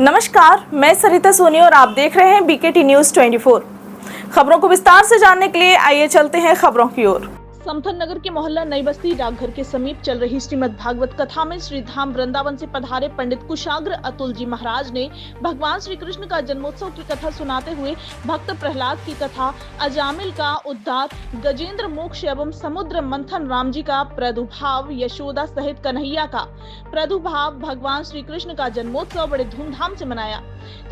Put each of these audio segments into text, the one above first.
नमस्कार, मैं सरिता सोनी और आप देख रहे हैं बीकेटी न्यूज 24। खबरों को विस्तार से जानने के लिए आइए चलते हैं खबरों की ओर। समथन नगर के मोहल्ला नई बस्ती डाकघर के समीप चल रही श्रीमद् भागवत कथा में श्री धाम वृंदावन से पधारे पंडित कुशाग्र अतुल जी महाराज ने भगवान श्री कृष्ण का जन्मोत्सव की कथा सुनाते हुए भक्त प्रहलाद की कथा, अजामिल का उद्धार, गजेंद्र मोक्ष एवं समुद्र मंथन, राम जी का प्रादुर्भाव, यशोदा सहित कन्हैया का प्रादुर्भाव, भगवान श्री कृष्ण का जन्मोत्सव बड़े धूमधाम से मनाया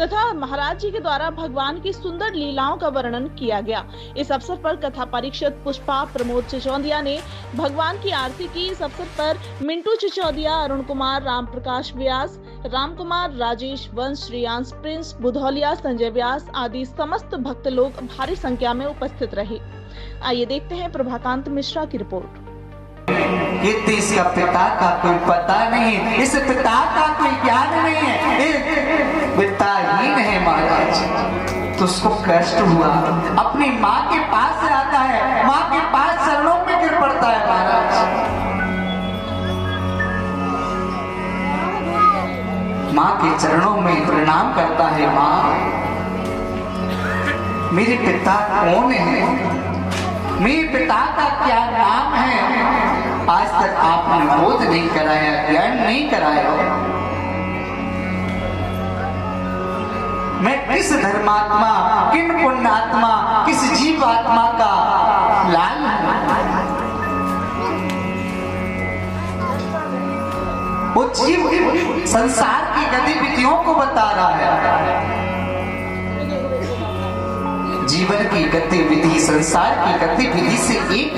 तथा महाराज जी के द्वारा भगवान की सुंदर लीलाओं का वर्णन किया गया। इस अवसर पर कथा परीक्षक पुष्पा प्रमोद चिचौदिया ने भगवान की आरती की। इस अवसर पर मिंटू चिचौदिया, अरुण कुमार, राम प्रकाश व्यास, राम कुमार, राजेश वंश, श्रेयांश प्रिंस, बुधौलिया, संजय व्यास आदि समस्त भक्त लोग भारी संख्या में उपस्थित रहे। आइए देखते हैं प्रभाकांत मिश्रा की रिपोर्ट। इसका पिता का कोई पता नहीं, इस पिता का कोई ज्ञान नहीं है, पिताहीन है महाराज। तो उसको कष्ट हुआ, अपनी माँ के पास से आता है, माँ के पास चरणों में गिर पड़ता है महाराज। माँ के चरणों में प्रणाम करता है, माँ मेरे पिता कौन है, मेरे पिता का क्या नाम है, आज तक आपने बोध नहीं कराया, ज्ञान नहीं कराया। मैं किस धर्मात्मा, किन पुण्यात्मा, किस जीवात्मा का लाल हूं। वो जीव संसार की गतिविधियों को बता रहा है। जीवन की गतिविधि, संसार की गतिविधि से एक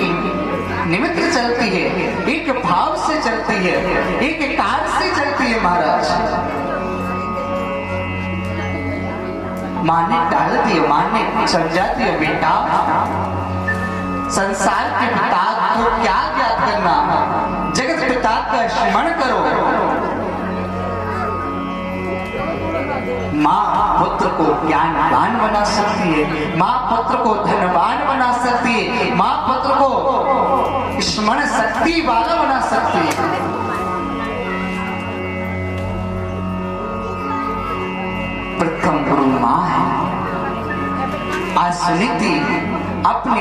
निमित्त चलती है, एक भाव से चलती है, एक कार्य से चलती है महाराज। माँ ने डाल दिया, माँ ने समझा दिया, बेटा संसार के पिता को क्या याद करना, जगत पिता का स्मरण करो। माँ पुत्र को ज्ञानवान बना सकती है, माँ पुत्र को धनवान बना सकती है, माँ पुत्र को स्मरण शक्ति वाला बना सकती है। प्रथम गुरु माँ है। आज सुनीति अपने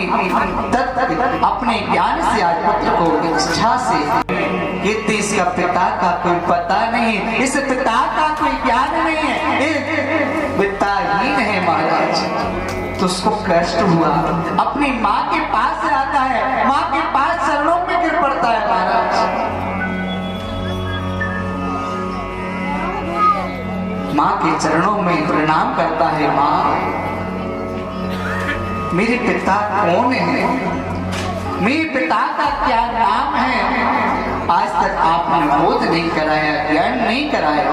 ज्ञान से आज पुत्र को इच्छा से, ये देश का पिता का कोई पता नहीं, इस पिता का कोई ज्ञान नहीं है, पिताहीन है महाराज। तो उसको कष्ट हुआ, अपनी माँ के पास से आता है, माँ के पास चरणों में गिर पड़ता है महाराज। माँ के चरणों में प्रणाम करता है, माँ मेरे पिता कौन है, मेरे पिता का क्या नाम है, आज तक आपने बोध नहीं कराया, ज्ञान नहीं कराया।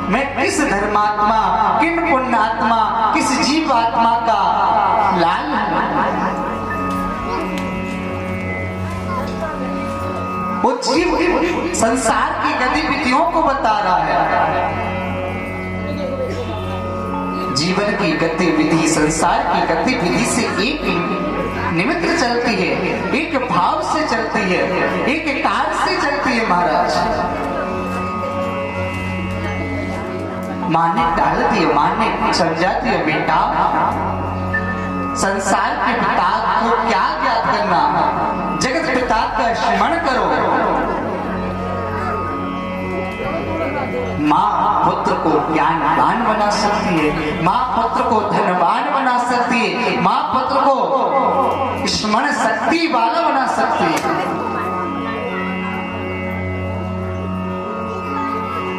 मैं किस धर्मात्मा, किन पुण्यात्मा, किस जीवात्मा का लाल हूं। वो जीव संसार की गतिविधियों को बता रहा है। जीवन की गतिविधि, संसार की गतिविधि से एक निमित्त चलती है, एक भाव से चलती है, एक कार्य से चलती है महाराज। माँ ने डाल दिया, माँ ने समझा दिया, बेटा संसार के पिता को क्या याद करना, जगत पिता का स्मरण करो। माँ पुत्र को ज्ञानवान बना सकती है, माँ पुत्र को धनवान बना सकती है, माँ पुत्र को स्मरण शक्ति वाला बना सकती है।